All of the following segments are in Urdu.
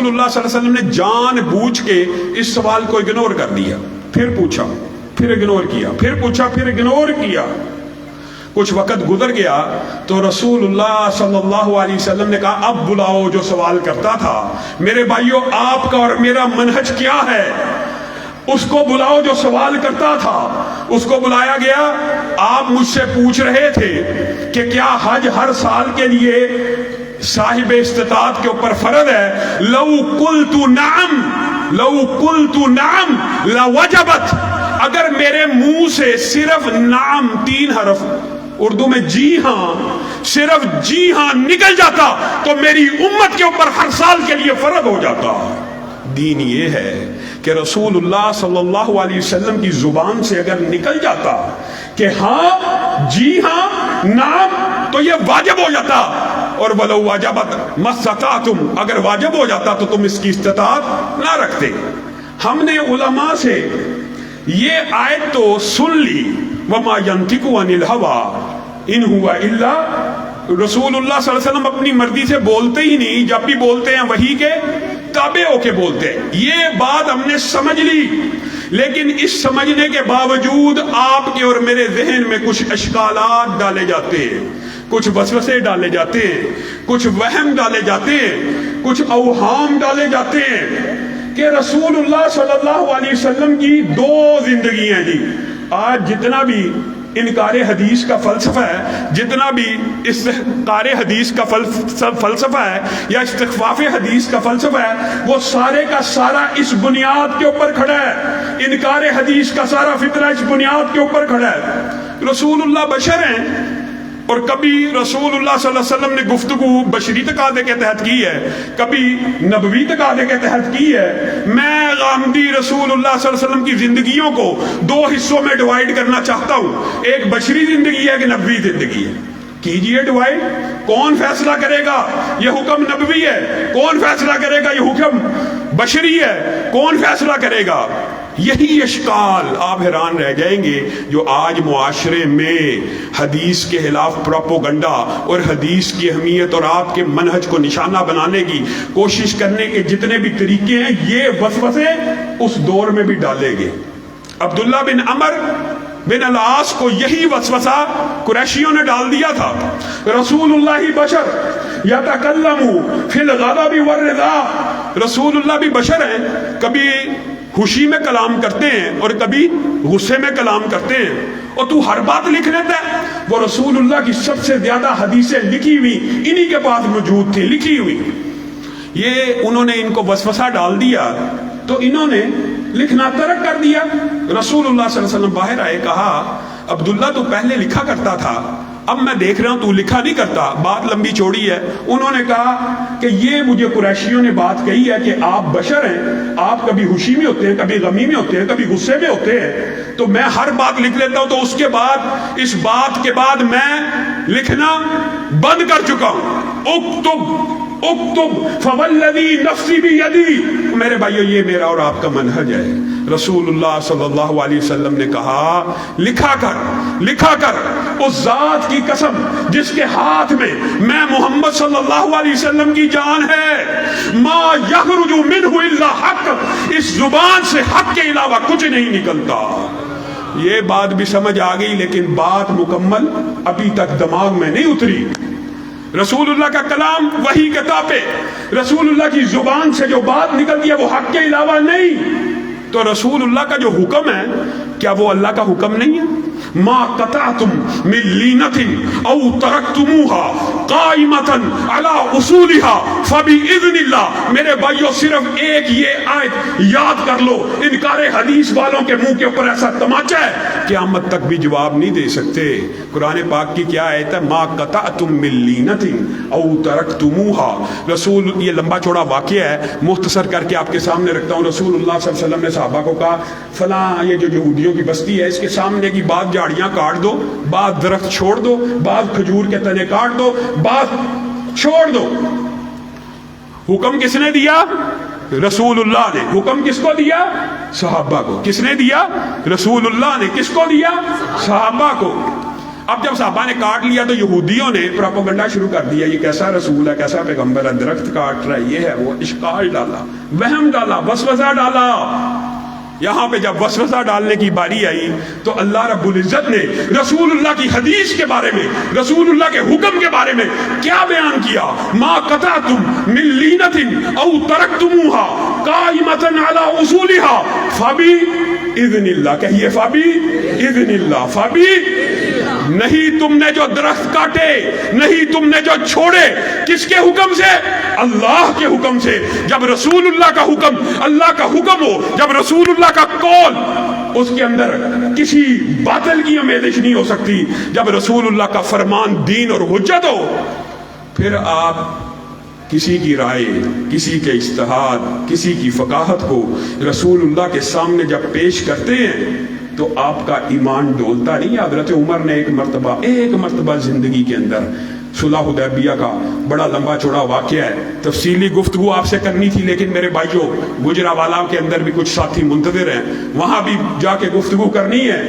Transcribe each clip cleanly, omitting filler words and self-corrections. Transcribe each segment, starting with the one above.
رسول اللہ صلی اللہ علیہ وسلم نے جان بوجھ کے اس سوال کو اگنور کر دیا، پھر پوچھا، پھر اگنور کیا، پھر پوچھا، پھر اگنور کیا۔ کچھ وقت گزر گیا تو رسول اللہ صلی اللہ علیہ وسلم نے کہا اب بلاؤ جو سوال کرتا تھا۔ میرے بھائیو، آپ کا اور میرا منہج کیا ہے؟ اس کو بلاؤ جو سوال کرتا تھا۔ اس کو بلایا گیا۔ آپ مجھ سے پوچھ رہے تھے کہ کیا حج ہر سال کے لیے صاحب استطاعت کے اوپر فرض ہے؟ لو قلت نعم، لو قلت نعم لوجبت، اگر میرے منہ سے صرف نعم 3 حرف اردو میں جی ہاں، صرف جی ہاں نکل جاتا تو میری امت کے اوپر ہر سال کے لیے فرض ہو جاتا۔ دین یہ ہے کہ رسول اللہ صلی اللہ علیہ وسلم کی زبان سے اگر نکل جاتا کہ ہاں، جی ہاں، نعم، تو یہ واجب ہو جاتا۔ اور وَلَوْ وَجَبَتْ مَسْتَطَعْتُمْ، اگر واجب ہو جاتا تو تم اس کی استطاعت نہ رکھتے۔ ہم نے علماء سے یہ آیت تو سن لی، وَمَا يَنْطِقُ عَنِ الْهَوَىٰ إِنْ هُوَ إِلَّا، رسول اللہ صلی اللہ علیہ وسلم اپنی مرضی سے بولتے ہی نہیں، جب بھی بولتے ہیں وحی کے تابع ہو کے بولتے ہیں۔ یہ بات ہم نے سمجھ لی، لیکن اس سمجھنے کے باوجود آپ کے اور میرے ذہن میں کچھ اشکالات ڈالے جاتے ہیں، کچھ وسوسے ڈالے جاتے ہیں، کچھ وہم ڈالے جاتے ہیں، کچھ اوہام ڈالے جاتے ہیں کہ رسول اللہ صلی اللہ علیہ وسلم کی 2 زندگی ہیں۔ جی آج جتنا بھی انکار حدیث کا فلسفہ ہے، جتنا بھی استحقار حدیث کا فلسفہ ہے یا استخفاف حدیث کا فلسفہ ہے، وہ سارے کا سارا اس بنیاد کے اوپر کھڑا ہے۔ انکار حدیث کا سارا فطرہ اس بنیاد کے اوپر کھڑا ہے۔ رسول اللہ بشر ہیں، اور کبھی رسول اللہ صلی اللہ علیہ وسلم نے گفتگو بشری تقاضے کے تحت کی ہے، کبھی نبوی تقاضے کے تحت کی ہے۔ میں غامدی رسول اللہ صلی اللہ علیہ وسلم کی زندگیوں کو 2 حصوں میں ڈیوائیڈ کرنا چاہتا ہوں، ایک بشری زندگی ہے، ایک نبوی زندگی ہے۔ کیجئے ڈیوائیڈ۔ کون فیصلہ کرے گا یہ حکم نبوی ہے؟ کون فیصلہ کرے گا یہ حکم بشری ہے؟ کون فیصلہ کرے گا؟ یہی اشکال آپ حیران رہ جائیں گے جو آج معاشرے میں حدیث کے خلاف پروپوگنڈا اور حدیث کی اہمیت اور آپ کے منہج کو نشانہ بنانے کی کوشش کرنے کے جتنے بھی طریقے ہیں، یہ وسوسے اس دور میں بھی ڈالے گے۔ عبداللہ بن عمر بن العاص کو یہی وسوسہ قریشیوں نے ڈال دیا تھا۔ رسول اللہ بشر یتکلم فی الغضب والرضا، رسول اللہ بھی بشر ہیں، کبھی خوشی میں کلام کرتے ہیں اور کبھی غصے میں کلام کرتے ہیں، اور تو ہر بات لکھ لیتا ہے۔ وہ رسول اللہ کی سب سے زیادہ حدیثیں لکھی ہوئی انہی کے پاس موجود تھی، لکھی ہوئی۔ یہ انہوں نے ان کو وسوسہ ڈال دیا تو انہوں نے لکھنا ترک کر دیا۔ رسول اللہ صلی اللہ علیہ وسلم باہر آئے، کہا عبداللہ تو پہلے لکھا کرتا تھا، اب میں دیکھ رہا ہوں تو لکھا نہیں کرتا۔ بات لمبی چوڑی ہے۔ انہوں نے کہا کہ یہ مجھے قریشیوں نے بات کہی ہے کہ آپ بشر ہیں، آپ کبھی خوشی میں ہوتے ہیں، کبھی غمی میں ہوتے ہیں، کبھی غصے میں ہوتے ہیں، تو میں ہر بات لکھ لیتا ہوں، تو اس کے بعد اس بات کے بعد میں لکھنا بند کر چکا ہوں۔ اکتب اکتب فوالذی نفسی بیدی۔ میرے بھائیو، یہ میرا اور آپ کا منہج ہے۔ رسول اللہ صلی اللہ علیہ وسلم نے کہا لکھا کر، لکھا کر، اس ذات کی قسم جس کے ہاتھ میں محمد صلی اللہ علیہ وسلم کی جان ہے، ما یخرج منہ الا حق، اس زبان سے حق کے علاوہ کچھ نہیں نکلتا۔ یہ بات بھی سمجھ آ گئی، لیکن بات مکمل ابھی تک دماغ میں نہیں اتری۔ رسول اللہ کا کلام وحی کے تابع، رسول اللہ کی زبان سے جو بات نکلتی ہے وہ حق کے علاوہ نہیں۔ تو رسول اللہ کا جو حکم ہے، کیا وہ اللہ کا حکم نہیں ہے؟ ما قطعتم من لینۃ او ترکتموها قائمۃ علی اصولها فباذن اللہ۔ میرے بھائیو، صرف ایک یہ آیت یاد کر لو، انکار حدیث والوں کے منہ کے اوپر ایسا تماچا ہے قیامت تک بھی جواب نہیں دے سکتے۔ قرآن پاک کی کیا آیت ہے؟ ما قطعتم من لینۃ او ترکتموها۔ رسول، یہ لمبا چوڑا واقعہ ہے، مختصر کر کے آپ کے سامنے رکھتا ہوں۔ رسول اللہ صلی اللہ علیہ وسلم نے صحابہ کو کہا فلاں یہ جو یہودیوں کی بستی ہے، اس کے سامنے کی بعض جھاڑیاں کاٹ دو، بعض درخت چھوڑ دو، بعض کھجور کے تنے کاٹ دو، بعض چھوڑ دو۔ حکم کس نے دیا؟ رسول اللہ نے۔ حکم کس کو دیا؟ صحابہ کو۔ کس نے دیا؟ رسول اللہ نے۔ کس کو دیا؟ صحابہ کو۔ اب جب صحابہ نے کاٹ لیا تو یہودیوں نے پروپیگنڈا شروع کر دیا، یہ کیسا رسول ہے، کیسا پیغمبر ہے، درخت کاٹ رہا ہے، یہ ہے وہ، اشکال ڈالا، وہم ڈالا، وسوسہ ڈالا۔ یہاں پہ جب وسوسہ ڈالنے کی باری آئی تو اللہ رب العزت نے رسول اللہ کی حدیث کے بارے میں، رسول اللہ کے حکم کے بارے میں کیا بیان کیا؟ ما قطعتم من لینۃ او ترکتموها قائمۃ علی اصولها فباذن اللہ، کہیے فباذن اللہ، نہیں تم نے جو درخت کاٹے، نہیں تم نے جو چھوڑے، کس کے حکم سے؟ اللہ کے حکم سے۔ جب رسول اللہ کا حکم اللہ کا حکم ہو، جب رسول اللہ کا قول، اس کے اندر کسی باطل کی آمیزش نہیں ہو سکتی۔ جب رسول اللہ کا فرمان دین اور حجت ہو، پھر آپ کسی کی رائے، کسی کے اجتہاد، کسی کی فقاہت کو رسول اللہ کے سامنے جب پیش کرتے ہیں تو آپ کا ایمان ڈولتا نہیں۔ حضرت عمر نے ایک مرتبہ زندگی کے اندر، صلح حدیبیہ کا بڑا لمبا چوڑا واقعہ ہے، تفصیلی گفتگو آپ سے کرنی تھی، لیکن میرے بھائیوں گجرانوالہ کے اندر بھی کچھ ساتھی منتظر ہیں، وہاں بھی جا کے گفتگو کرنی ہے۔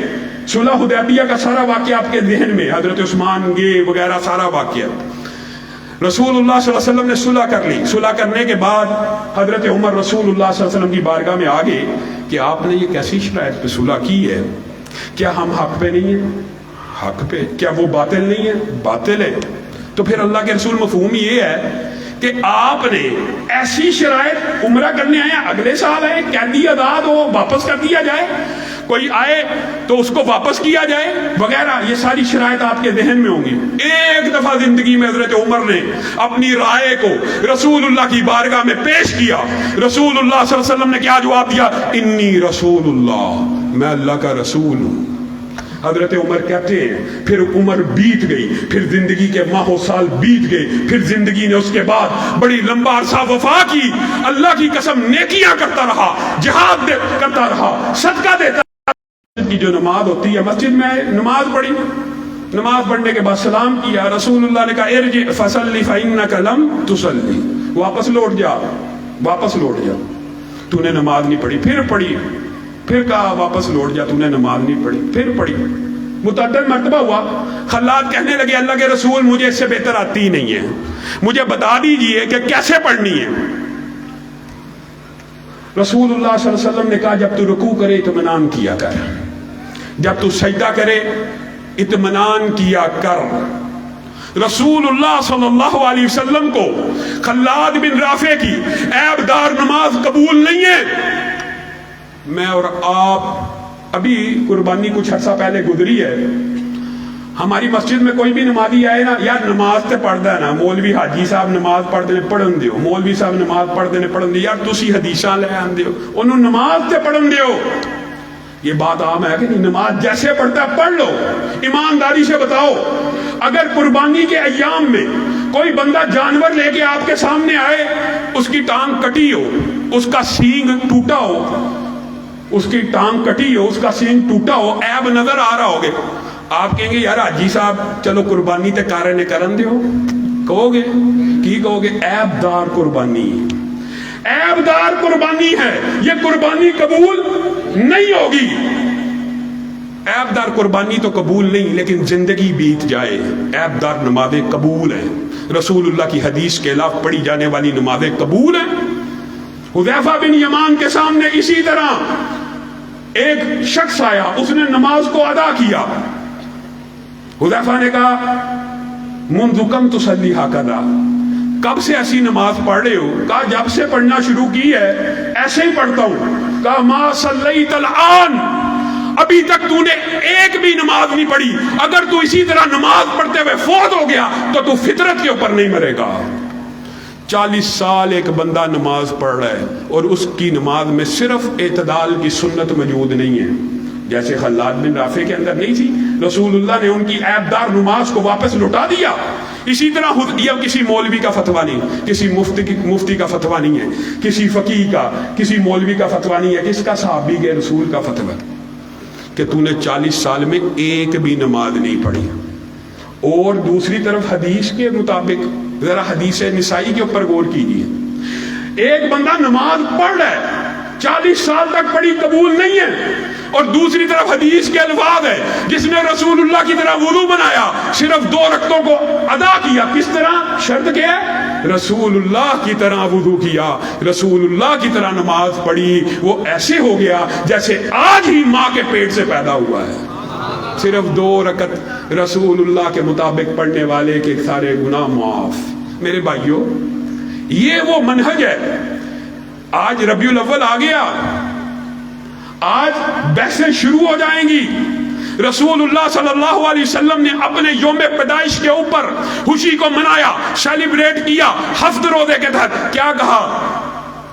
صلح حدیبیہ کا سارا واقعہ آپ کے ذہن میں، حضرت عثمان گے وغیرہ سارا واقعہ۔ رسول اللہ صلی اللہ علیہ وسلم نے صلح کر لی، صلح کرنے کے بعد حضرت عمر رسول اللہ صلی اللہ علیہ وسلم کی بارگاہ میں آگے کہ آپ نے یہ کیسی شرائط پہ صلح کی ہے؟ کیا ہم حق پہ نہیں ہیں؟ حق پہ۔ کیا وہ باطل نہیں ہے؟ باطل ہے۔ تو پھر اللہ کے رسول مفہوم یہ ہے کہ آپ نے ایسی شرائط، عمرہ کرنے آئے، اگلے سال آئے، قیدی آزاد ہو واپس کر دیا جائے، کوئی آئے تو اس کو واپس کیا جائے وغیرہ، یہ ساری شرائط آپ کے ذہن میں ہوں گی۔ ایک دفعہ زندگی میں حضرت عمر نے اپنی رائے کو رسول اللہ کی بارگاہ میں پیش کیا، رسول اللہ صلی اللہ علیہ وسلم نے کیا جواب دیا؟ انی رسول اللہ، میں اللہ کا رسول ہوں۔ حضرت عمر کہتے ہیں پھر عمر بیت گئی، پھر زندگی کے ماہ و سال بیت گئے، پھر زندگی نے اس کے بعد بڑی لمبا عرصہ وفا کی، اللہ کی قسم نیکیاں کرتا رہا، جہاد کرتا رہا، صدقہ دیتا رہا۔ کی جو نماز ہوتی ہے، مسجد میں نماز پڑھی، نماز پڑھنے کے بعد سلام کیا، رسول اللہ نے کہا ارجع فصلی فإنک لم تصلی، واپس لوٹ جا، واپس لوٹ جا، تو نے نماز نہیں پڑھی۔ پھر پڑھی، پھر کہا واپس لوٹ جا، تو نے نماز نہیں پڑھی، پھر پڑھی، متعدد مرتبہ ہوا۔ خلاد کہنے لگے اللہ کے رسول مجھے اس سے بہتر آتی ہی نہیں ہے، مجھے بتا دیجئے کہ کیسے پڑھنی ہے۔ رسول اللہ صلی اللہ علیہ وسلم نے کہا جب تو رکوع کرے اطمینان کیا کر، جب تو سجدہ کرے اطمینان کیا کر۔ رسول اللہ صلی اللہ علیہ وسلم کو خلاد بن رافع کی عیب دار نماز قبول نہیں ہے۔ میں اور آپ، ابھی قربانی کچھ عرصہ پہلے گزری ہے، ہماری مسجد میں کوئی بھی نمازی آئے نا، یار نماز تے پڑھ دینا، مولوی حاجی صاحب نماز پڑھ دینے پڑھن دیو، مولوی صاحب نماز پڑھ دینے پڑھن دیو، یار تسی حدیثاں لے آن دیو، انہوں نماز تے پڑھن دیو۔ یہ بات عام ہے کہ نہیں؟ نماز جیسے پڑھتا ہے پڑھ لو، ایمانداری سے بتاؤ۔ اگر قربانی کے ایام میں کوئی بندہ جانور لے کے آپ کے سامنے آئے، اس کی ٹانگ کٹی ہو، اس کا سینگ ٹوٹا ہو، اس کی ٹانگ کٹی ہو، اس کا سینگ ٹوٹا ہو، عیب نظر آ رہا ہوگے، آپ کہیں گے یار حاجی صاحب چلو قربانی تے کارے نے کرن دیو، کہو گے کی کہو گے؟ عیب دار قربانی، عیب دار قربانی ہے، یہ قربانی قبول نہیں ہوگی۔ عیب دار قربانی تو قبول نہیں، لیکن زندگی بیت جائے، عیب دار نمازیں قبول ہیں، رسول اللہ کی حدیث کے خلاف پڑھی جانے والی نمازیں قبول ہیں۔ حذیفہ بن یمان کے سامنے اسی طرح ایک شخص آیا، اس نے نماز کو ادا کیا، حذیفہ نے کہا منذ کم تصلی ہکذا، کب سے ایسی نماز پڑھ رہے ہو؟ کہا جب سے پڑھنا شروع کی ہے ایسے ہی پڑھتا ہوں۔ کہا ما صلیت الآن، ابھی تک تو نے ایک بھی نماز نہیں پڑھی، اگر تو اسی طرح نماز پڑھتے ہوئے فوت ہو گیا تو فطرت کے اوپر نہیں مرے گا۔ 40 سال ایک بندہ نماز پڑھ رہا ہے اور اس کی نماز میں صرف اعتدال کی سنت موجود نہیں ہے، جیسے خلاد بن رافع کے اندر نہیں تھی، رسول اللہ نے ان کی عیب دار نماز کو واپس لوٹا دیا۔ اسی طرح یہ کسی مولوی کا فتویٰ نہیں، کسی مفتی کا فتویٰ نہیں ہے، کسی فقیہ کا، کسی مولوی کا فتویٰ نہیں ہے، کس کا؟ صحابی کے رسول کا فتویٰ کہ تو نے 40 سال میں ایک بھی نماز نہیں پڑھی۔ اور دوسری طرف حدیث کے مطابق ذرا حدیث نسائی کے اوپر غور کیجیے، ایک بندہ نماز پڑھ رہا ہے، 40 سال تک پڑھی قبول نہیں ہے، اور دوسری طرف حدیث کے الفاظ ہے جس نے رسول اللہ کی طرح وضو بنایا، صرف 2 رکعتوں کو ادا کیا، کس طرح؟ شرط کیا ہے؟ رسول اللہ کی طرح وضو کیا، رسول اللہ کی طرح نماز پڑھی، وہ ایسے ہو گیا جیسے آج ہی ماں کے پیٹ سے پیدا ہوا ہے۔ صرف 2 رکعت رسول اللہ کے مطابق پڑھنے والے کے سارے گناہ معاف۔ میرے بھائیوں، یہ وہ منہج ہے۔ آج ربیع الاول آ گیا، آج بحثیں شروع ہو جائیں گی۔ رسول اللہ صلی اللہ علیہ وسلم نے اپنے یوم پیدائش کے اوپر خوشی کو منایا، سیلیبریٹ کیا، ہفت روزے کے تحت۔ کیا کہا؟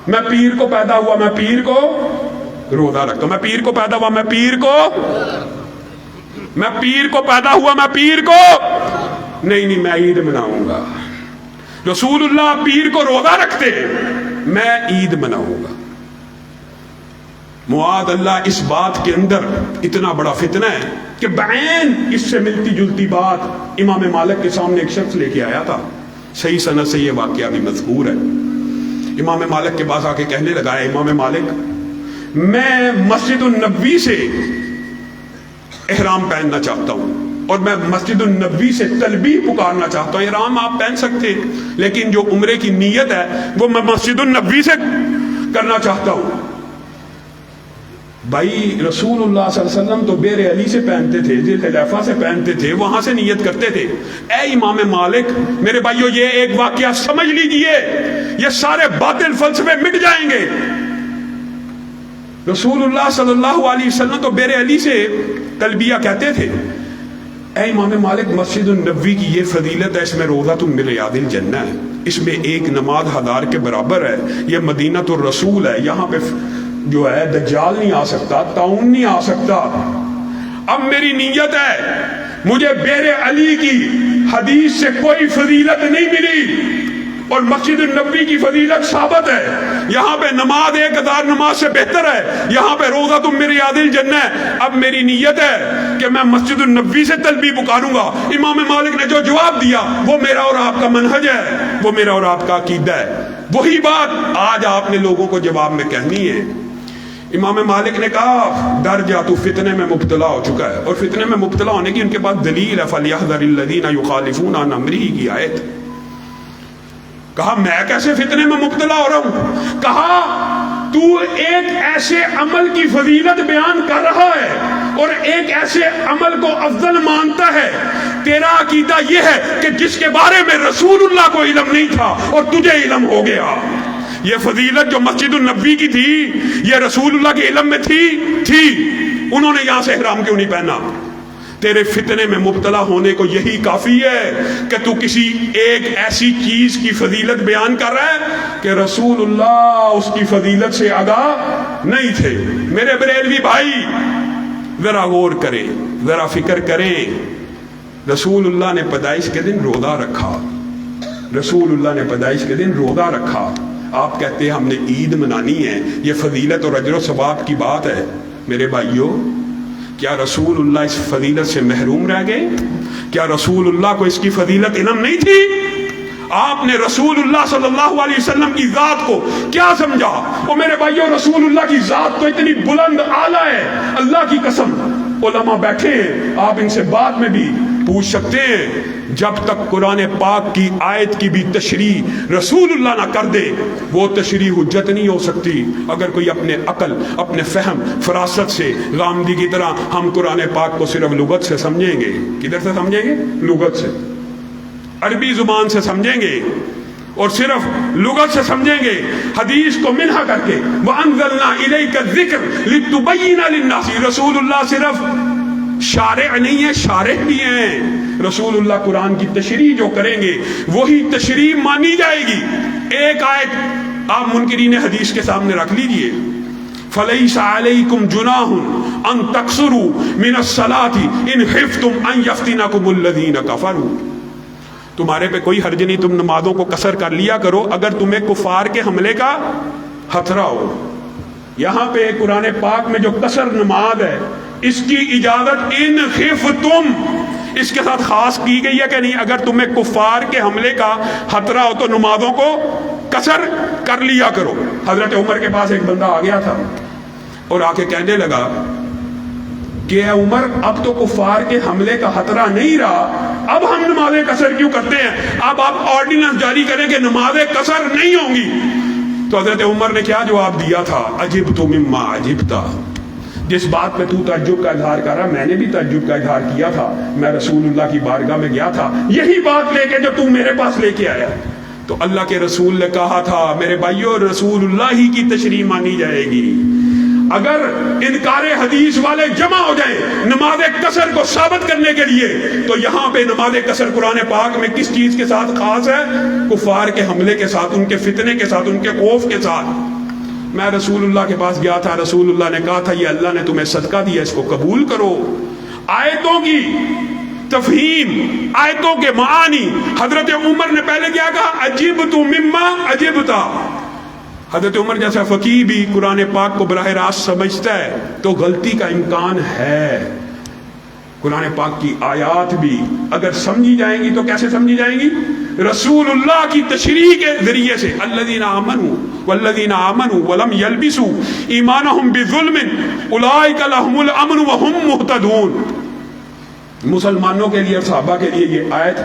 میں پیر کو پیدا ہوا، میں پیر کو روزہ رکھتا ہوں، میں پیر کو پیدا ہوا، میں پیر کو پیدا ہوا، میں پیر کو نہیں میں عید مناؤں گا۔ رسول اللہ پیر کو روزہ رکھتے، میں عید مناؤں گا۔ معاذ اللہ، اس بات کے اندر اتنا بڑا فتنہ ہے کہ بعین اس سے ملتی جلتی بات امام مالک کے سامنے ایک شخص لے کے آیا تھا، صحیح سند سے یہ واقعہ بھی مذکور ہے۔ امام مالک کے پاس آ کے کہنے لگا، امام مالک، میں مسجد النبوی سے احرام پہننا چاہتا ہوں اور میں مسجد النبوی سے تلبیہ پکارنا چاہتا ہوں۔ احرام آپ پہن سکتے، لیکن جو عمرے کی نیت ہے وہ میں مسجد النبوی سے کرنا چاہتا ہوں۔ بھائی رسول اللہ صلی اللہ علیہ وسلم تو بیر علی سے پہنتے تھے، ذی الحلیفہ سے پہنتے تھے، وہاں سے نیت کرتے تھے۔ اے امام مالک، میرے بھائیو، یہ ایک واقعہ سمجھ لیجئے، یہ سارے باطل فلسفے مٹ جائیں گے۔ رسول اللہ صلی اللہ علیہ وسلم تو بیر علی سے تلبیہ کہتے تھے۔ اے امام مالک، مسجد النبوی کی یہ فضیلت ہے، اس میں روضۃ من ریاض الجنہ ہے، اس میں ایک نماز 1000 کے برابر ہے، یہ مدینہ الرسول ہے، یہاں پہ جو ہے دجال نہیں آ سکتا، طاعون نہیں آ سکتا۔ اب میری نیت ہے، مجھے بیر علی کی حدیث سے کوئی فضیلت نہیں ملی اور مسجد النبوی کی فضیلت ثابت ہے، یہاں پہ نماز 1000 نماز سے بہتر ہے، یہاں پہ روضۃ من ریاض الجنہ ہے۔ اب میری نیت ہے کہ میں مسجد النبوی سے تلبیہ پکاروں گا۔ امام مالک نے جو جواب دیا وہ میرا اور آپ کا منہج ہے، وہ میرا اور آپ کا عقیدہ ہے۔ وہی بات آج آپ نے لوگوں کو جواب میں کہنی ہے۔ امام مالک نے کہا، ڈر جا، تو فتنے میں مبتلا ہو چکا ہے، اور فتنے میں مبتلا ہونے کی ان کے پاس دلیل ہے، فَلْيَحْذَرِ الَّذِينَ يُخَالِفُونَ عَنْ أَمْرِهِ کی آیت۔ کہا میں کیسے فتنے میں مبتلا ہو رہا ہوں؟ کہا تو ایک ایسے عمل کی فضیلت بیان کر رہا ہے اور ایک ایسے عمل کو افضل مانتا ہے، تیرا عقیدہ یہ ہے کہ جس کے بارے میں رسول اللہ کو علم نہیں تھا اور تجھے علم ہو گیا۔ یہ فضیلت جو مسجد النبوی کی تھی، یہ رسول اللہ کے علم میں تھی، انہوں نے یہاں سے احرام کیوں نہیں پہنا؟ تیرے فتنے میں مبتلا ہونے کو یہی کافی ہے کہ تو کسی ایک ایسی چیز کی فضیلت بیان کر رہا ہے کہ رسول اللہ اس کی فضیلت سے آگاہ نہیں تھے۔ میرے بریلوی بھائی، ذرا غور کریں، ذرا فکر کریں۔ رسول اللہ نے پیدائش کے دن روزہ رکھا، رسول اللہ نے پیدائش کے دن روزہ رکھا، آپ کہتے ہیں ہم نے عید منانی ہے، یہ فضیلت اور اجر و ثواب کی بات ہے۔ میرے بھائیوں، کیا رسول اللہ اس فضیلت سے محروم رہ گئے؟ کیا رسول اللہ کو اس کی فضیلت علم نہیں تھی؟ آپ نے رسول اللہ صلی اللہ علیہ وسلم کی ذات کو کیا سمجھا؟ اور میرے بھائیوں، رسول اللہ کی ذات تو اتنی بلند اعلیٰ ہے، اللہ کی قسم، علماء بیٹھے ہیں، آپ ان سے بعد میں بھی پوچھ سکتے ہیں، جب تک قرآن پاک کی آیت کی بھی تشریح رسول اللہ نہ کر دے، وہ تشریح حجت نہیں ہو سکتی۔ اگر کوئی اپنے عقل، اپنے فہم، فراست سے، غامدی کی طرح ہم قرآن پاک کو صرف لغت سے سمجھیں گے، کدھر سے سمجھیں گے؟ لغت سے، عربی زبان سے سمجھیں گے اور صرف لغت سے سمجھیں گے، حدیث کو منحا کر کے، وَأَنزَلْنَا إِلَيْكَ الذِّكْرَ لِتُبَيِّنَ لِلنَّاسِ۔ رسول اللہ صرف شارع نہیں ہے، شارح بھی ہیں۔ رسول اللہ قرآن کی تشریح جو کریں گے وہی تشریح مانی جائے گی۔ ایک آیت آپ منکرین حدیث کے سامنے رکھ لیجئے، فَلَيْسَ عَلَيْكُمْ جُنَاحٌ أَن تَقْصُرُوا مِنَ الصَّلَاةِ إِنْ خِفْتُمْ أَن يَفْتِنَكُمُ الَّذِينَ كَفَرُوا۔ تمہارے پہ کوئی حرج نہیں، تم نمازوں کو قصر کر لیا کرو اگر تمہیں کفار کے حملے کا خطرہ ہو۔ یہاں پہ قرآن پاک میں جو قصر نماز ہے، اس کی اجازت ان خفتم، اس کے ساتھ خاص کی گئی ہے کہ نہیں، اگر تمہیں کفار کے حملے کا خطرہ ہو تو نمازوں کو قصر کر لیا کرو۔ حضرت عمر کے پاس ایک بندہ آ گیا تھا اور آ کے کہنے لگا، کہ اے عمر اب تو کفار کے حملے کا خطرہ نہیں رہا، اب ہم نماز قصر کیوں کرتے ہیں؟ اب آپ آرڈیننس جاری کریں کہ نماز قصر نہیں ہوں گی۔ تو حضرت عمر نے کیا جواب دیا تھا؟ عجبت مما عجبتا، جس بات پہ تو تعجب کا اظہار کر رہا میں نے بھی تعجب کا اظہار کیا تھا، میں رسول اللہ کی بارگاہ میں گیا تھا یہی بات لے کے جو تو میرے پاس لے کے آیا۔ تو اللہ کے رسول نے کہا تھا میرے بھائیو رسول اللہ ہی کی تشریح مانی جائے گی۔ اگر انکار حدیث والے جمع ہو جائیں نماز قصر کو ثابت کرنے کے لیے، تو یہاں پہ نماز قصر قرآن پاک میں کس چیز کے ساتھ خاص ہے؟ کفار کے حملے کے ساتھ، ان کے فتنے کے ساتھ، ان کے خوف کے ساتھ۔ میں رسول اللہ کے پاس گیا تھا، رسول اللہ نے کہا تھا یہ اللہ نے تمہیں صدقہ دیا، اس کو قبول کرو۔ آیتوں کی تفہیم، آیتوں کے معانی، حضرت عمر نے پہلے کیا کہا؟ عجبت مما عجبتا۔ حضرت عمر جیسا فقیہ بھی قرآن پاک کو براہ راست سمجھتا ہے تو غلطی کا امکان ہے۔ قرآن پاک کی آیات بھی اگر سمجھی جائیں گی تو کیسے سمجھی جائیں گی؟ رسول اللہ کی تشریح کے ذریعے سے۔ الذین آمنوا والذین آمنوا ولم یلبسوا ایمانہم بظلم اولئک لہم الامن وہم مہتدون۔ مسلمانوں کے لیے اور صحابہ کے لیے یہ آیت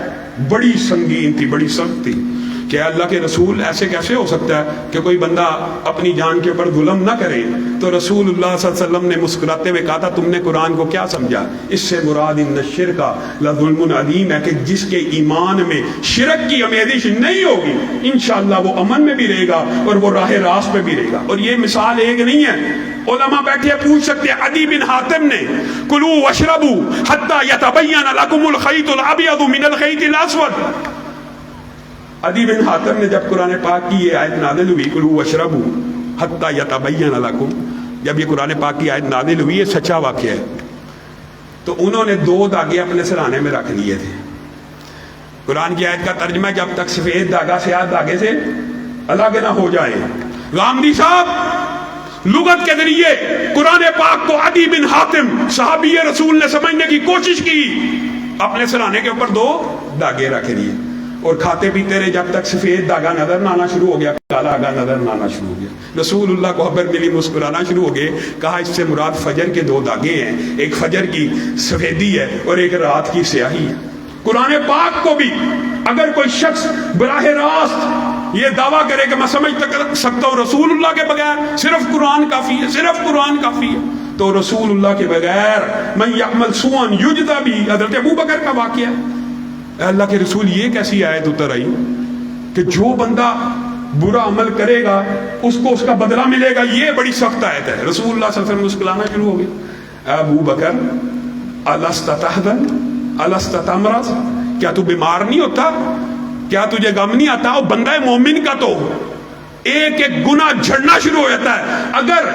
بڑی سنگین تھی، بڑی سخت تھی کہ اللہ کے رسول ایسے کیسے ہو سکتا ہے کہ کوئی بندہ اپنی جان کے اوپر ظلم نہ کرے؟ تو رسول اللہ صلی اللہ علیہ وسلم نے مسکراتے ہوئے کہا تھا تم نے قرآن کو کیا سمجھا؟ اس سے مراد ان الشرک لظلم عظیم ہے کہ جس کے ایمان میں شرک کی آمیزش نہیں ہوگی انشاءاللہ وہ امن میں بھی رہے گا اور وہ راہ راست پہ بھی رہے گا۔ اور یہ مثال ایک نہیں ہے، علماء بیٹھے پوچھ سکتے ہیں۔ عدی بن حاتم نے کلوا واشربوا حتی یتبین لکم الخیط الابیض من الخیط الاسود۔ عدی بن حاتم نے جب قرآن پاک کی یہ آیت نازل ہوئی کلوا واشربوا حتی یتبین لکم، جب یہ قرآن پاک کی آیت نازل ہوئی، یہ سچا واقعہ ہے، تو انہوں نے 2 داغے اپنے سرانے میں رکھ لیے تھے۔ قرآن کی آیت کا ترجمہ جب تک سفید داغا سیاہ داغے سے الگ نہ ہو جائے۔ غامدی صاحب لغت کے ذریعے قرآن پاک کو عدی بن حاتم صحابی رسول نے سمجھنے کی کوشش کی، اپنے سرانے کے اوپر 2 داغے رکھ لیے اور کھاتے پیتے رہے جب تک سفید داغا نظر نہ آنا شروع ہو گیا، کالا داغا نظر نہ آنا شروع ہو گیا۔ رسول اللہ کو خبر ملی، مسکرانا شروع ہو گئے، کہا اس سے مراد فجر کے 2 داغے ہیں، ایک فجر کی سفیدی ہے اور ایک رات کی سیاہی ہے۔ قرآن پاک کو بھی اگر کوئی شخص براہ راست یہ دعویٰ کرے کہ میں سمجھ سکتا ہوں رسول اللہ کے بغیر صرف قرآن کافی ہے، صرف قرآن کافی ہے، تو رسول اللہ کے بغیر من یعمل سوءا یجزا بھی، حضرت ابو بکر کا واقعہ ہے۔ اللہ کے رسول یہ کیسی آیت اتر آئی کہ جو بندہ برا عمل کرے گا اس کو اس کا بدلہ ملے گا؟ یہ بڑی سخت آیت ہے۔ رسول اللہ صلی اللہ علیہ وسلم مسکرانا شروع ہو گئے۔ ابو بکر الست تحزن الست تمرض، کیا تو بیمار نہیں ہوتا؟ کیا تجھے غم نہیں آتا؟ اور بندہ مومن کا تو ایک ایک گناہ جھڑنا شروع ہو جاتا ہے۔ اگر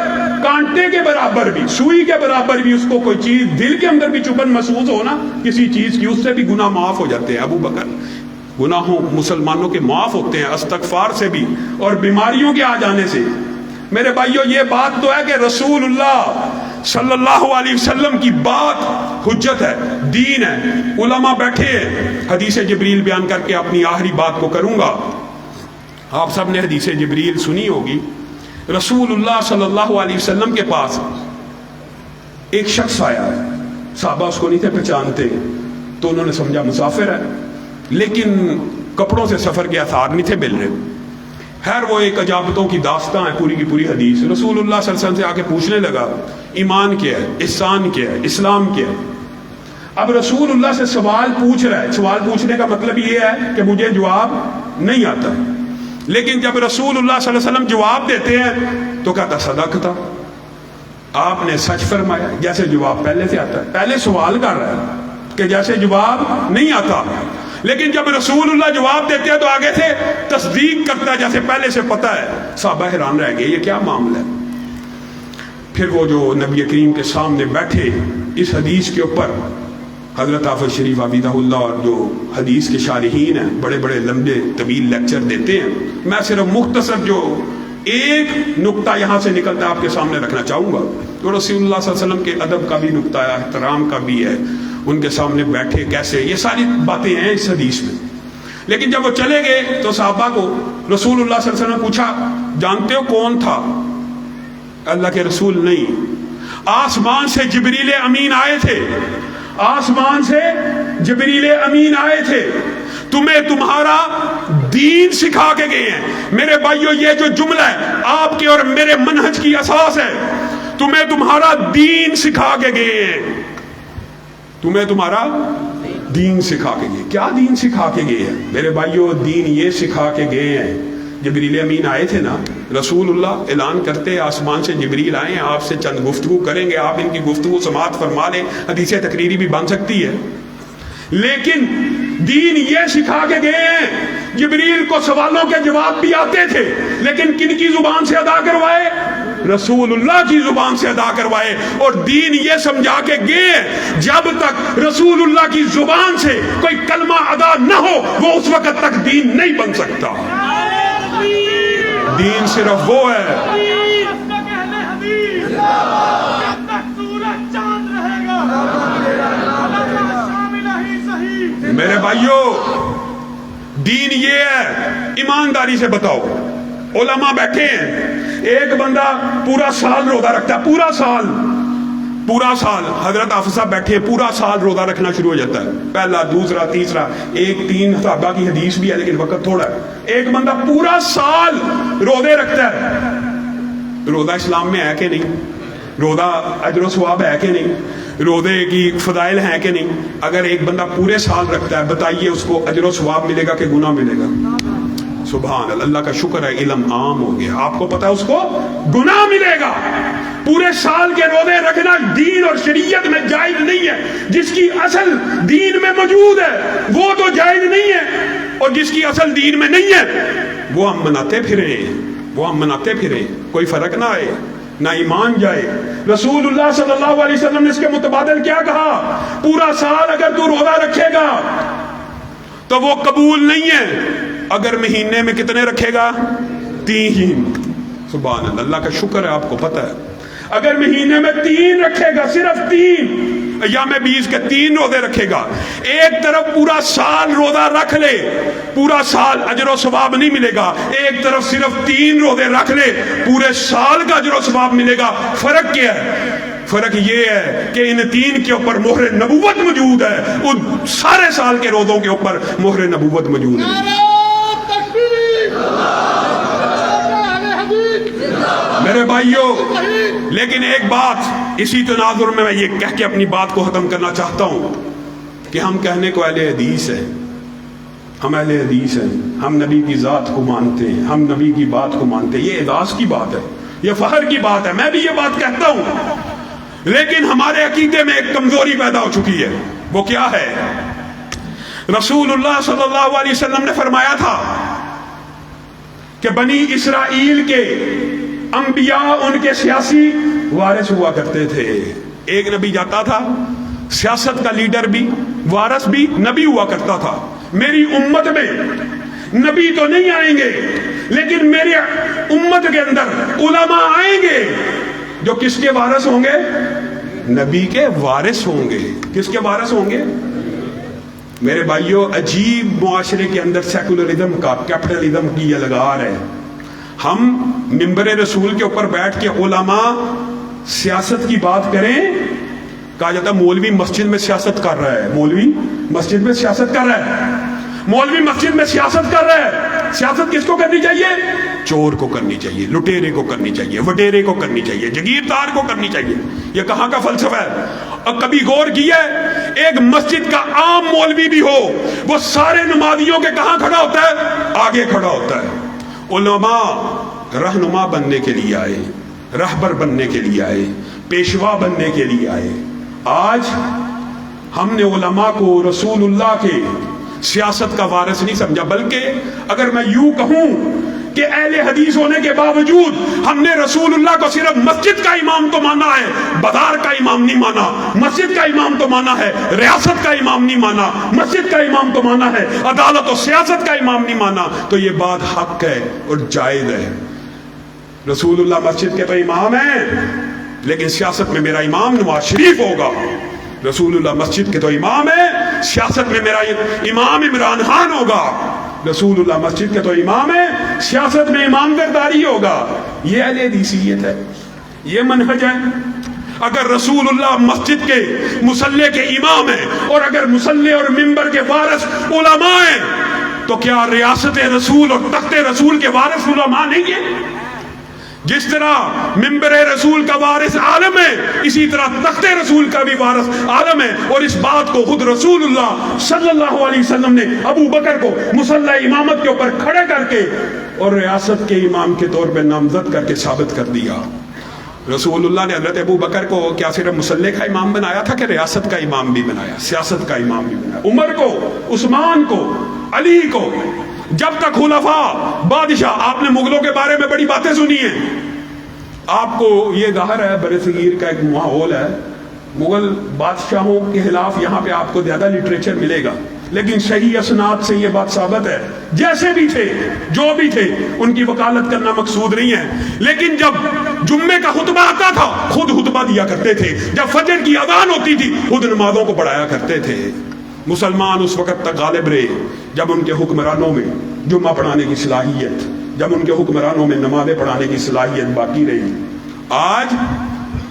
کانٹے کے برابر بھی، سوئی کے برابر بھی اس کو کوئی چیز دل کے اندر بھی چبھن محسوس ہو نا کسی چیز کی، اس سے بھی گناہ معاف ہو جاتے ہیں۔ ابو بکر گناہوں مسلمانوں کے معاف ہوتے ہیں استغفار سے بھی اور بیماریوں کے آ جانے سے۔ میرے بھائیو یہ بات تو ہے کہ رسول اللہ صلی اللہ علیہ وسلم کی بات حجت ہے، دین ہے۔ علماء بیٹھے ہیں، حدیث جبریل بیان کر کے اپنی آخری بات کو کروں گا۔ آپ سب نے حدیث جبریل سنی ہوگی۔ رسول اللہ صلی اللہ علیہ وسلم کے پاس ایک شخص آیا ہے، صحابہ اس کو نہیں تھے پہچانتے، تو انہوں نے سمجھا مسافر ہے، لیکن کپڑوں سے سفر کے آثار نہیں تھے مل رہے۔ خیر وہ ایک عجابتوں کی داستان ہے، پوری کی پوری حدیث۔ رسول اللہ صلی اللہ علیہ وسلم سے آ کے پوچھنے لگا ایمان کیا ہے، احسان کیا ہے، اسلام کیا ہے۔ اب رسول اللہ سے سوال پوچھ رہا ہے، سوال پوچھنے کا مطلب یہ ہے کہ مجھے جواب نہیں آتا، لیکن جب رسول اللہ صلی اللہ علیہ وسلم جواب دیتے ہیں تو کہتا صدقتا، آپ نے سچ فرمایا، جیسے جواب پہلے سے آتا ہے۔ پہلے سوال کر رہا ہے کہ جیسے جواب نہیں آتا، لیکن جب رسول اللہ جواب دیتے ہیں تو آگے سے تصدیق کرتا ہے جیسے پہلے سے پتا ہے۔ صحابہ حیران رہ گئے یہ کیا معاملہ ہے۔ پھر وہ جو نبی کریم کے سامنے بیٹھے اس حدیث کے اوپر حضرت حافظ شریف حفظہ اللہ اور جو حدیث کے شارحین ہیں بڑے بڑے لمبے طویل لیکچر دیتے ہیں، میں صرف مختصر جو ایک نقطہ یہاں سے نکلتا ہے آپ کے سامنے رکھنا چاہوں گا۔ تو رسول اللہ صلی اللہ علیہ وسلم کے ادب کا بھی نقطہ ہے، احترام کا بھی ہے، ان کے سامنے بیٹھے کیسے، یہ ساری باتیں ہیں اس حدیث میں۔ لیکن جب وہ چلے گئے تو صحابہ کو رسول اللہ صلی اللہ علیہ وسلم نے پوچھا جانتے ہو کون تھا؟ اللہ کے رسول نہیں۔ آسمان سے جبریل امین آئے تھے، آسمان سے جبریل امین آئے تھے، تمہیں تمہارا دین سکھا کے گئے ہیں۔ میرے بھائیو، یہ جو جملہ ہے آپ کے اور میرے منہج کی اساس ہے، تمہیں تمہارا دین سکھا کے گئے ہیں، تمہیں تمہارا دین سکھا کے گئے۔ کیا دین سکھا کے گئے ہیں میرے بھائیو؟ دین یہ سکھا کے گئے ہیں، جبریل امین آئے تھے نا، رسول اللہ اعلان کرتے آسمان سے جبریل آئے ہیں، آپ سے چند گفتگو کریں گے، آپ ان کی گفتگو سماعت فرما لیں، حدیث تقریری بھی بن سکتی ہے، لیکن دین یہ سکھا کے گئے ہیں۔ جبریل کو سوالوں کے جواب بھی آتے تھے، لیکن کن کی زبان سے ادا کروائے؟ رسول اللہ کی زبان سے ادا کروائے۔ اور دین یہ سمجھا کے گئے ہیں، جب تک رسول اللہ کی زبان سے کوئی کلمہ ادا نہ ہو، وہ اس وقت تک دین نہیں بن سکتا۔ دین صرف وہ ہے، میرے بھائیو دین یہ ہے۔ ایمانداری سے بتاؤ، علماء بیٹھے ہیں، ایک بندہ پورا سال روزہ رکھتا ہے، پورا سال حضرت حافظ صاحب بیٹھے ہیں، پورا سال روزہ رکھنا شروع ہو جاتا ہے، پہلا، دوسرا، تیسرا، 3 صحابہ کی حدیث بھی ہے لیکن وقت تھوڑا ہے۔ ایک بندہ پورا سال روزے رکھتا ہے، روزہ اسلام میں ہے کہ نہیں؟ روزہ اجر و ثواب ہے کہ نہیں؟ روزے کی فضائل ہیں کہ نہیں؟ اگر ایک بندہ پورے سال رکھتا ہے، بتائیے اس کو اجر و ثواب ملے گا کہ گناہ ملے گا؟ سبحان اللہ، اللہ کا شکر ہے علم عام ہو گیا، آپ کو پتا ہے اس کو گناہ ملے گا۔ پورے سال کے روزے رکھنا دین اور شریعت میں جائز نہیں ہے۔ جس کی اصل دین میں موجود ہے وہ تو جائز نہیں ہے، اور جس کی اصل دین میں نہیں ہے وہ ہم مناتے پھریں، کوئی فرق نہ آئے، نہ ایمان جائے۔ رسول اللہ صلی اللہ علیہ وسلم نے اس کے متبادل کیا کہا؟ پورا سال اگر تو روزہ رکھے گا تو وہ قبول نہیں ہے، اگر مہینے میں کتنے رکھے گا؟ 3۔ سبحان اللہ، اللہ کا شکر ہے آپ کو پتہ ہے۔ اگر مہینے میں 3 رکھے گا، صرف 3 ایام 20 کے 3 روزے رکھے گا، ایک طرف پورا سال روزہ رکھ لے، پورا سال اجر و ثواب نہیں ملے گا، ایک طرف صرف 3 روزے رکھ لے، پورے سال کا اجر و ثواب ملے گا۔ فرق کیا ہے؟ فرق یہ ہے کہ ان 3 کے اوپر مہر نبوت موجود ہے، ان سارے سال کے روزوں کے اوپر مہر نبوت موجود ہے۔ میرے بھائیوں، لیکن ایک بات اسی تناظر میں یہ کہہ کے اپنی بات کو ختم کرنا چاہتا ہوں کہ ہم کہنے کو اہل حدیث ہیں، ہم اہل حدیث ہیں، ہم نبی کی ذات کو مانتے ہیں، ہم نبی کی بات کو مانتے ہیں، یہ اعزاز کی بات ہے، یہ فخر کی بات ہے، میں بھی یہ بات کہتا ہوں، لیکن ہمارے عقیدے میں ایک کمزوری پیدا ہو چکی ہے۔ وہ کیا ہے؟ رسول اللہ صلی اللہ علیہ وسلم نے فرمایا تھا کہ بنی اسرائیل کے انبیاء ان کے سیاسی وارث ہوا کرتے تھے۔ ایک نبی جاتا تھا، سیاست کا لیڈر بھی، وارث بھی، نبی ہوا کرتا تھا۔ میری امت میں نبی تو نہیں آئیں گے، لیکن میری امت کے اندر علماء آئیں گے جو کس کے وارث ہوں گے؟ نبی کے وارث ہوں گے۔ کس کے وارث ہوں گے؟ میرے بھائیوں، عجیب معاشرے کے اندر سیکولرزم کا، کیپٹلزم کی یہ لگار ہے۔ ہم منبر رسول کے اوپر بیٹھ کے علماء سیاست کی بات کریں، کہا جاتا ہے مولوی مسجد میں سیاست کر رہا ہے، مولوی مسجد میں سیاست کر رہا ہے، مولوی مسجد میں سیاست کر رہا ہے۔ سیاست کس کو کرنی چاہیے؟ چور کو کرنی چاہیے، لٹیرے کو کرنی چاہیے، وڈیرے کو کرنی چاہیے، جگیردار کو کرنی چاہیے۔ یہ کہاں کا فلسفہ ہے؟ اور کبھی غور کیا ہے ایک مسجد کا عام مولوی بھی ہو، وہ سارے نمازیوں کے کہاں کھڑا ہوتا ہے؟ آگے کھڑا ہوتا ہے۔ علماء رہنما بننے کے لیے آئے، رہبر بننے کے لیے آئے، پیشوا بننے کے لیے آئے۔ آج ہم نے علماء کو رسول اللہ کے سیاست کا وارث نہیں سمجھا، بلکہ اگر میں یوں کہوں کہ اہل حدیث ہونے کے باوجود ہم نے رسول اللہ کو صرف مسجد کا امام تو مانا ہے، بازار کا امام نہیں مانا۔ مسجد کا امام تو مانا ہے، ریاست کا امام نہیں مانا۔ مسجد کا امام تو مانا ہے، عدالت و سیاست کا امام نہیں مانا۔ تو یہ بات حق ہے اور جائز ہے۔ رسول اللہ مسجد کے تو امام ہیں، لیکن سیاست میں میرا امام نواز شریف ہوگا۔ رسول اللہ مسجد کے تو امام ہے، سیاست میں میرا امام عمران خان ہوگا۔ رسول اللہ مسجد کے تو امام ہے، سیاست میں امام زرداری ہوگا۔ یہ اہل حدیثیت ہے، یہ منہج ہے۔ اگر رسول اللہ مسجد کے مصلی کے امام ہیں اور اگر مصلی اور ممبر کے وارث علماء ہیں تو کیا ریاست رسول اور تخت رسول کے وارث علماء نہیں ہیں؟ جس طرح ممبر رسول کا وارث عالم ہے اسی طرح تخت رسول کا بھی وارث عالم ہے، اور اس بات کو خود رسول اللہ صلی اللہ علیہ وسلم نے ابو بکر کو مصلی امامت کے اوپر کھڑے کر کے اور ریاست کے امام کے طور پہ نامزد کر کے ثابت کر دیا۔ رسول اللہ نے حضرت ابو بکر کو کیا صرف مصلی کا امام بنایا تھا کہ ریاست کا امام بھی بنایا، سیاست کا امام بھی بنایا، عمر کو، عثمان کو، علی کو، جب تک خلفاء بادشاہ۔ آپ نے مغلوں کے بارے میں بڑی باتیں سنی ہیں، آپ کو یہ ظاہر ہے برِ صغیر کا ایک ماحول ہے، مغل بادشاہوں کے خلاف یہاں پہ آپ کو زیادہ لٹریچر ملے گا، لیکن صحیح اسناد سے یہ بات ثابت ہے جیسے بھی تھے جو بھی تھے ان کی وکالت کرنا مقصود نہیں ہے، لیکن جب جمعے کا خطبہ آتا تھا خود خطبہ دیا کرتے تھے، جب فجر کی اذان ہوتی تھی خود نمازوں کو پڑھایا کرتے تھے۔ مسلمان اس وقت تک غالب رہے جب ان کے حکمرانوں میں جمعہ پڑھانے کی صلاحیت، جب ان کے حکمرانوں میں نمازیں پڑھانے کی صلاحیت باقی رہی۔ آج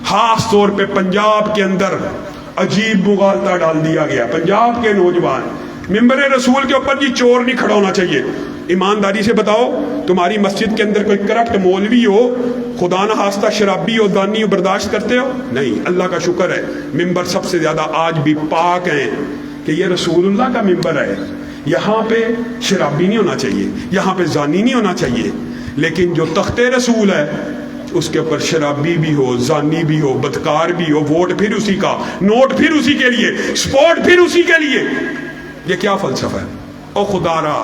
خاص طور پہ پنجاب کے اندر عجیب مغالطہ ڈال دیا گیا، پنجاب کے نوجوان ممبر رسول کے اوپر جی چور نہیں کھڑا ہونا چاہیے۔ ایمانداری سے بتاؤ تمہاری مسجد کے اندر کوئی کرپٹ مولوی ہو، خدا نہ خواستہ شرابی ہو، دانی ہو، برداشت کرتے ہو؟ نہیں، اللہ کا شکر ہے ممبر سب سے زیادہ آج بھی پاک ہیں کہ یہ رسول اللہ کا ممبر ہے، یہاں پہ شرابی نہیں ہونا چاہیے، یہاں پہ زانی نہیں ہونا چاہیے، لیکن جو تخت رسول ہے اس کے اوپر شرابی بھی ہو، زانی بھی ہو، بدکار بھی ہو، ووٹ پھر اسی کا، نوٹ پھر اسی کے لیے، سپورٹ پھر اسی کے لیے۔ یہ کیا فلسفہ ہے؟ او خدا را،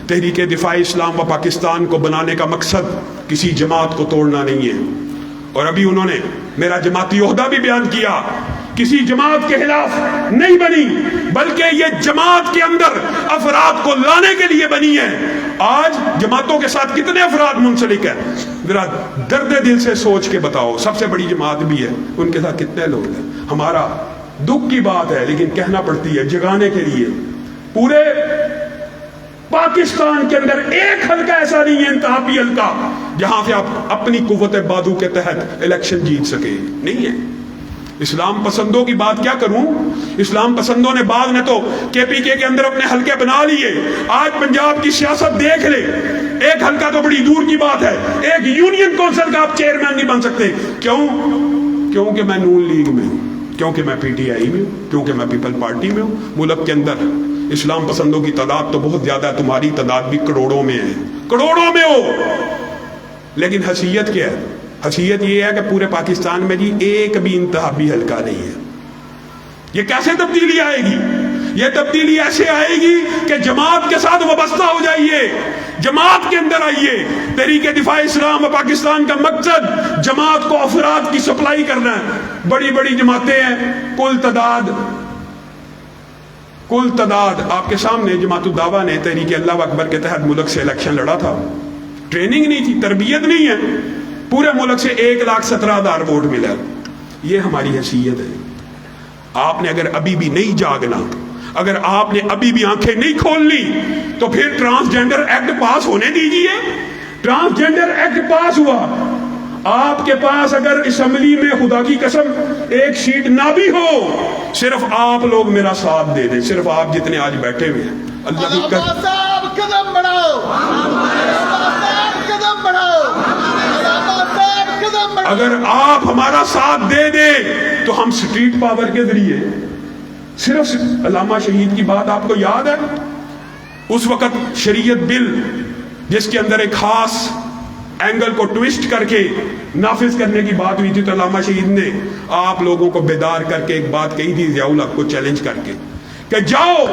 تحریک دفاع اسلام و پاکستان کو بنانے کا مقصد کسی جماعت کو توڑنا نہیں ہے، اور ابھی انہوں نے میرا جماعتی عہدہ بھی بیان کیا، کسی جماعت کے خلاف نہیں بنی بلکہ یہ جماعت کے اندر افراد کو لانے کے لیے بنی ہے۔ آج جماعتوں کے ساتھ کتنے افراد منسلک ہیں؟ ذرا درد دل سے سوچ کے بتاؤ، سب سے بڑی جماعت بھی ہے ان کے ساتھ کتنے لوگ ہیں؟ ہمارا دکھ کی بات ہے لیکن کہنا پڑتی ہے جگانے کے لیے۔ پورے پاکستان کے اندر ایک حلقہ ایسا نہیں ہے انتخابی حلقہ جہاں سے آپ اپنی قوت بازو کے تحت الیکشن جیت سکے، نہیں ہے۔ اسلام پسندوں کی بات کیا کروں، اسلام پسندوں نے بعض نے تو کے پی کے اندر اپنے حلقے بنا لیے۔ آج پنجاب کی سیاست دیکھ لے، ایک حلقہ تو بڑی دور کی بات ہے، ایک یونین کونسل کا آپ چیئرمین نہیں بن سکتے۔ کیوں؟ کیونکہ میں نون لیگ میں ہوں، کیونکہ میں پی ٹی آئی میں ہوں، کیونکہ میں پیپل پارٹی میں ہوں۔ ملک کے اندر اسلام پسندوں کی تعداد تو بہت زیادہ ہے، تمہاری تعداد بھی کروڑوں میں ہے، کروڑوں میں ہو، لیکن حیثیت کیا ہے؟ حیثیت یہ ہے کہ پورے پاکستان میں جی ایک بھی انتخابی حلقہ نہیں ہے۔ یہ کیسے تبدیلی آئے گی؟ یہ تبدیلی ایسے آئے گی کہ جماعت کے ساتھ وابستہ ہو جائیے، جماعت کے اندر آئیے۔ تحریک دفاع اسلام و پاکستان کا مقصد جماعت کو افراد کی سپلائی کرنا ہے۔ بڑی بڑی جماعتیں ہیں، کل تعداد آپ کے سامنے جماعت الدعوہ نے تحریک اللہ اکبر کے تحت ملک سے الیکشن لڑا تھا، ٹریننگ نہیں تھی، تربیت نہیں ہے، پورے ملک سے 1,17,000 ووٹ ملا۔ یہ ہماری حیثیت ہے۔ آپ نے اگر ابھی بھی نہیں جاگنا، اگر آپ نے ابھی بھی آنکھیں نہیں کھولنی تو پھر ٹرانسجینڈر ایکٹ پاس ہونے دیجئے۔ ٹرانسجینڈر ایکٹ پاس ہوا، آپ کے پاس اگر اسمبلی میں خدا کی قسم ایک سیٹ نہ بھی ہو، صرف آپ لوگ میرا ساتھ دے دیں، صرف آپ جتنے آج بیٹھے ہوئے ہیں، اللہ کی قدم بڑھاؤ، قدم بڑھاؤ، اگر آپ ہمارا ساتھ دے دیں تو ہم سٹریٹ پاور کے ذریعے، صرف علامہ شہید کی بات آپ کو یاد ہے؟ اس وقت شریعت بل جس کے اندر ایک خاص اینگل کو ٹویسٹ کر کے نافذ کرنے کی بات ہوئی تھی، تو علامہ شہید نے آپ لوگوں کو بیدار کر کے ایک بات کہی تھی، ضیاء الحق کو چیلنج کر کے کہ جاؤ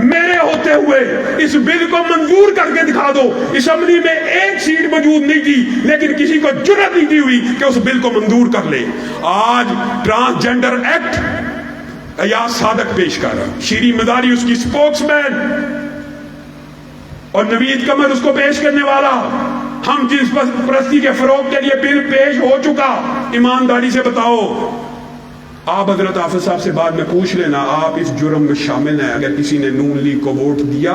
میرے ہوتے ہوئے اس بل کو منظور کر کے دکھا دو۔ اسمبلی میں ایک سیٹ موجود نہیں تھی لیکن کسی کو جرأت نہیں دی ہوئی کہ اس بل کو منظور کر لے۔ آج ٹرانسجینڈر ایکٹ ایاز صادق پیش کر رہا، شیریں مزاری اس کی سپوکس مین اور نوید قمر اس کو پیش کرنے والا۔ ہم جنس پرستی کے فروغ کے لیے بل پیش ہو چکا۔ ایمانداری سے بتاؤ آپ حضرت حافظ صاحب سے بعد میں پوچھ لینا آپ اس جرم میں شامل ہیں. اگر کسی نے نون لیگ کو ووٹ دیا,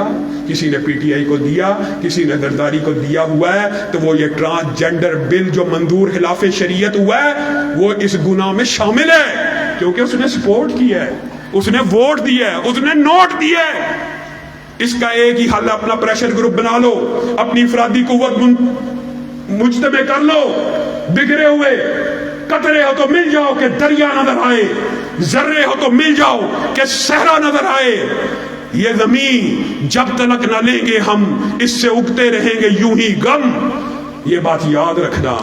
کسی نے پی ٹی آئی کو دیا, کسی نے زرداری کو دیا ہوا ہے, تو وہ یہ ٹرانسجینڈر بل جو منظور خلاف شریعت ہوا ہے وہ اس گناہ میں شامل ہے, کیونکہ اس نے سپورٹ کیا ہے, اس نے ووٹ دیا ہے, اس نے نوٹ دیا ہے. اس کا ایک ہی حل, اپنا پریشر گروپ بنا لو, اپنی افرادی قوت مجتمع کر لو. بگڑے ہوئے قطرے ہو تو مل جاؤ کہ دریا نظر آئے, ذرے ہو تو مل جاؤ کہ صحرا نظر آئے. یہ زمین جب تلک نہ لیں گے ہم, اس سے اگتے رہیں گے یوں ہی غم. یہ بات یاد رکھنا,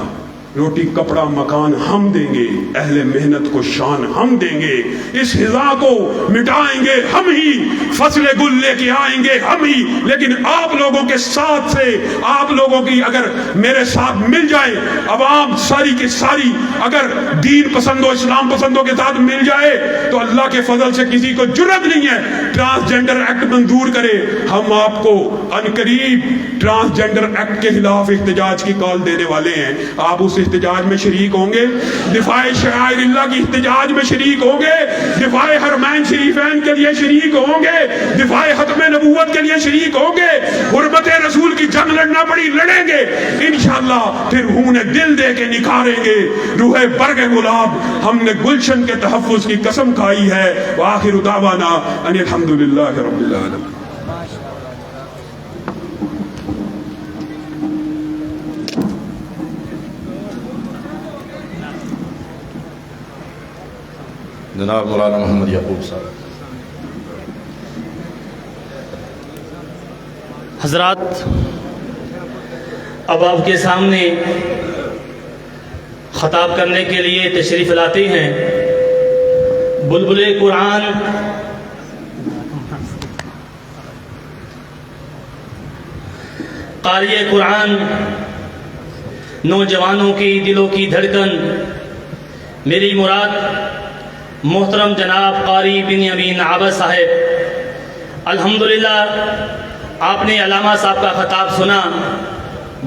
روٹی کپڑا مکان ہم دیں گے, اہل محنت کو شان ہم دیں گے, اس ہزا کو مٹائیں گے ہم ہی, فصل گل لے کے آئیں گے ہم ہی. لیکن آپ لوگوں کے ساتھ سے, آپ لوگوں کی اگر میرے ساتھ مل جائے, عوام ساری کی ساری اگر دین پسندوں اسلام پسندوں کے ساتھ مل جائے, تو اللہ کے فضل سے کسی کو جرت نہیں ہے ٹرانسجینڈر ایکٹ منظور کرے. ہم آپ کو عنقریب ٹرانسجینڈر ایکٹ کے خلاف احتجاج کی کال دینے والے ہیں. آپ اس احتجاج میں شریک ہوں گے, دفاع شعائر اللہ کی احتجاج میں شریک ہوں گے, دفاع حرمین شریفین کے لیے شریک ہوں گے, دفاع ختم نبوت کے لیے شریک ہوں گے, حرمت رسول کی جنگ لڑنا پڑی لڑیں گے انشاءاللہ. پھر خون دل دے کے نکھاریں گے روح برگ گلاب. ہم نے گلشن کے تحفظ کی قسم کھائی ہے. وآخر دعوانا ان الحمدللہ رب العالمین. جناب مولانا محمد یعقوب صاحب. حضرات, اب آپ کے سامنے خطاب کرنے کے لیے تشریف لاتے ہیں بلبل قرآن قاری قرآن, نوجوانوں کی دلوں کی دھڑکن, میری مراد محترم جناب قاری بنیامین عابد صاحب. الحمدللہ آپ نے علامہ صاحب کا خطاب سنا,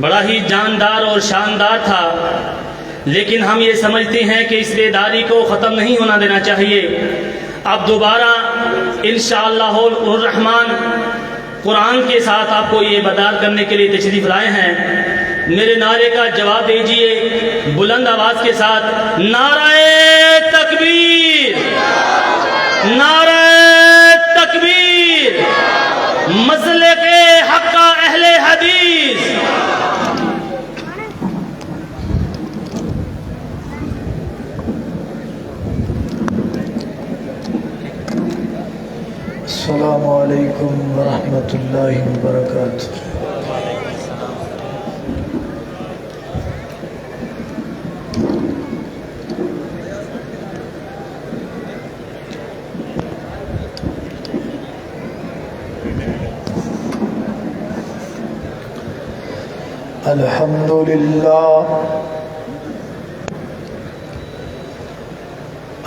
بڑا ہی جاندار اور شاندار تھا, لیکن ہم یہ سمجھتے ہیں کہ اس بیداری کو ختم نہیں ہونا دینا چاہیے. اب دوبارہ انشاءاللہ الرحمن قرآن کے ساتھ آپ کو یہ بیدار کرنے کے لیے تشریف لائے ہیں. میرے نعرے کا جواب دیجئے بلند آواز کے ساتھ, نعرہ تکبیر, نعرہ تکبیر, مسلک حق اہل حدیث. السلام علیکم ورحمۃ اللہ وبرکاتہ.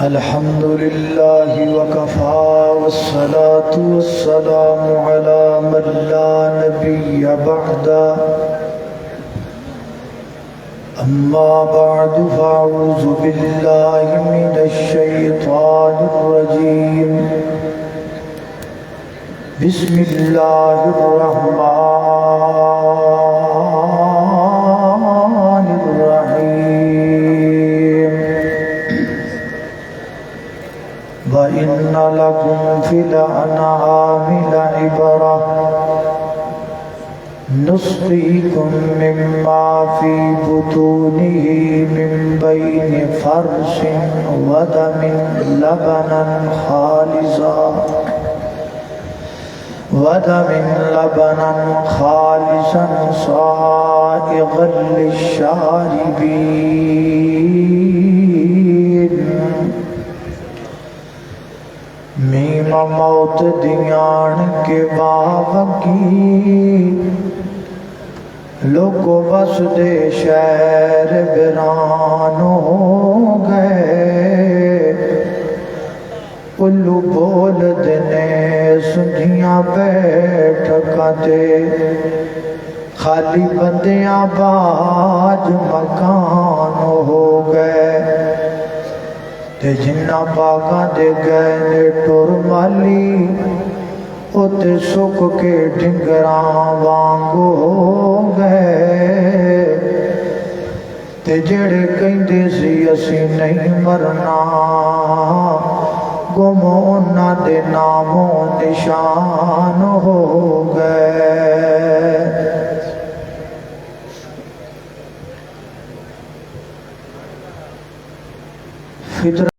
الحمد للہ وکفا والصلاة والسلام علی من لا نبی بعدا. اما بعد فاعوذ باللہ من الشیطان الرجیم. بسم اللہ الرحمن وَإِنَّ لَكُمْ فِي الْأَنْعَامِ لَعِبْرَةً نُسْقِيكُم مِّمَّا فِي بُطُونِهِ مِن بَيْنِ فَرْثٍ وَدَمٍ لَبَنًا خَالِصًا صَائِغًا لِلشَّارِبِينَ. میم موت دیان کے باوکی لوگو بس دے شہر بران ہو گئے. پلو بول دنے سنجیاں بیٹھ کھاتے, خالی بندیاں باج مکان ہو گئے. تے جنہ باغاں دے گئے نے ٹر مالی اتے سک کے ڈنگراں وانگو ہو گئے تے جڑے کہندے سی اسی نہیں مرنا گم انہاں دے نام و نشان ہو گئے فطرت